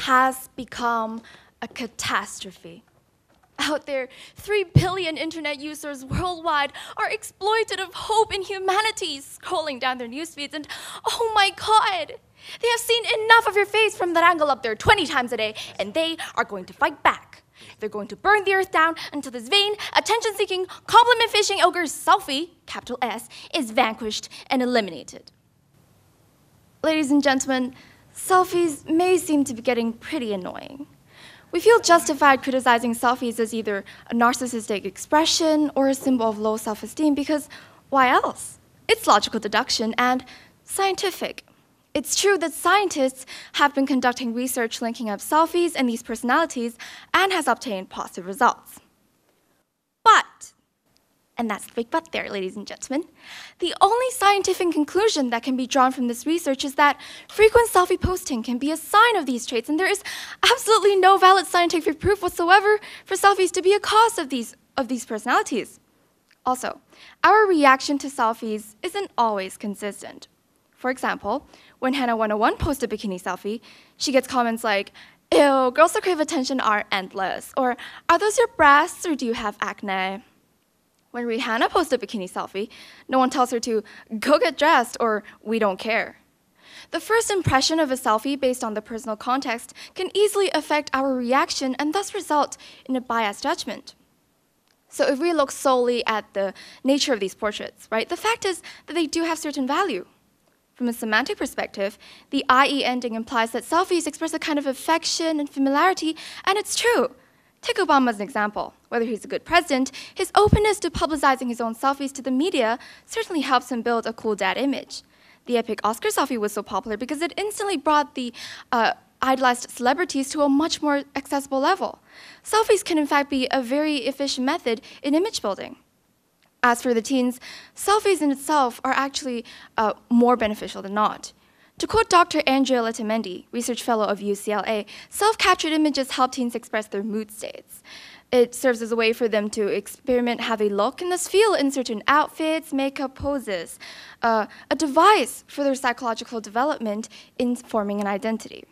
has become a catastrophe. Out there, 3 billion internet users worldwide are exploited of hope in humanity, scrolling down their news feeds, and oh my God, they have seen enough of your face from that angle up there 20 times a day, and they are going to fight back. They're going to burn the earth down until this vain, attention-seeking, compliment-fishing ogre selfie, capital S, is vanquished and eliminated. Ladies and gentlemen, selfies may seem to be getting pretty annoying. We feel justified criticizing selfies as either a narcissistic expression or a symbol of low self-esteem because why else? It's logical deduction and scientific. It's true that scientists have been conducting research linking up selfies and these personalities and has obtained positive results. But, and that's the big but there, ladies and gentlemen, the only scientific conclusion that can be drawn from this research is that frequent selfie posting can be a sign of these traits, and there is absolutely no valid scientific proof whatsoever for selfies to be a cause of these personalities. Also, our reaction to selfies isn't always consistent. For example, when Hannah101 posts a bikini selfie, she gets comments like, "Ew, girls that crave attention are endless," or "Are those your breasts or do you have acne?" When Rihanna posts a bikini selfie, no one tells her to go get dressed or "we don't care." The first impression of a selfie based on the personal context can easily affect our reaction and thus result in a biased judgment. So if we look solely at the nature of these portraits, right, the fact is that they do have certain value. From a semantic perspective, the IE ending implies that selfies express a kind of affection and familiarity, and it's true. Take Obama as an example. Whether he's a good president, his openness to publicizing his own selfies to the media certainly helps him build a cool dad image. The epic Oscar selfie was so popular because it instantly brought the idolized celebrities to a much more accessible level. Selfies can in fact be a very efficient method in image building. As for the teens, selfies in itself are actually more beneficial than not. To quote Dr. Andrea Letamendi, research fellow of UCLA, self-captured images help teens express their mood states. It serves as a way for them to experiment, have a look, and thus feel in certain outfits, makeup, poses, a device for their psychological development in forming an identity.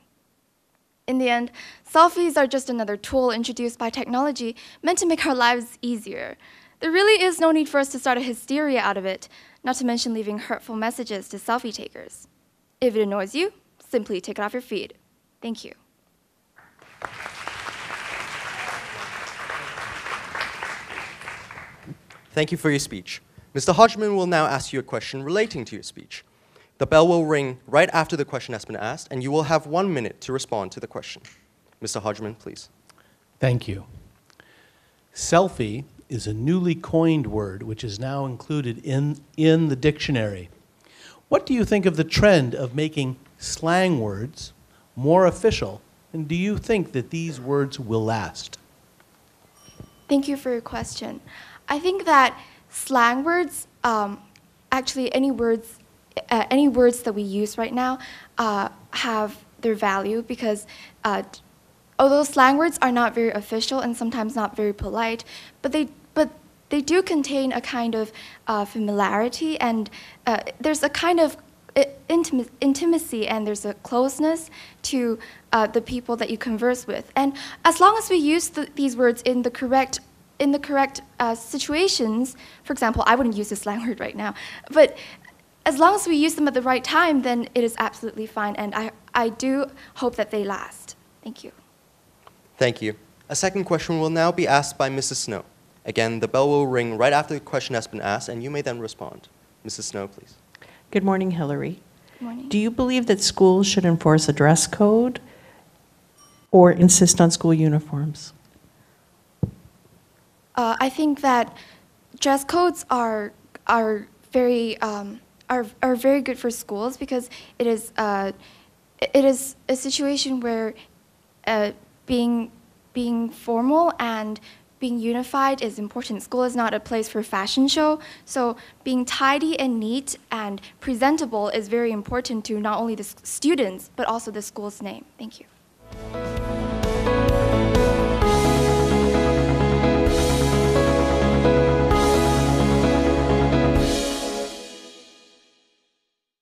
In the end, selfies are just another tool introduced by technology meant to make our lives easier. There really is no need for us to start a hysteria out of it, not to mention leaving hurtful messages to selfie takers. If it annoys you, simply take it off your feed. Thank you. Thank you for your speech. Mr. Hodgman will now ask you a question relating to your speech. The bell will ring right after the question has been asked, and you will have 1 minute to respond to the question. Mr. Hodgman, please. Thank you. Selfie is a newly coined word which is now included in the dictionary. What do you think of the trend of making slang words more official, and do you think that these words will last? Thank you for your question. I think that slang words, actually any words that we use right now have their value because although slang words are not very official and sometimes not very polite, but they do contain a kind of familiarity, and there's a kind of intimacy, and there's a closeness to the people that you converse with. And as long as we use these words in the correct situations, for example, I wouldn't use a slang word right now, but as long as we use them at the right time, then it is absolutely fine, and I do hope that they last. Thank you. Thank you. A second question will now be asked by Mrs. Snow. Again, the bell will ring right after the question has been asked, and you may then respond. Mrs. Snow, please. Good morning, Hilary. Good morning. Do you believe that schools should enforce a dress code or insist on school uniforms? I think that dress codes are very good for schools because it is a situation where being formal and being unified is important. School is not a place for fashion show, so being tidy and neat and presentable is very important to not only the students but also the school's name. Thank you.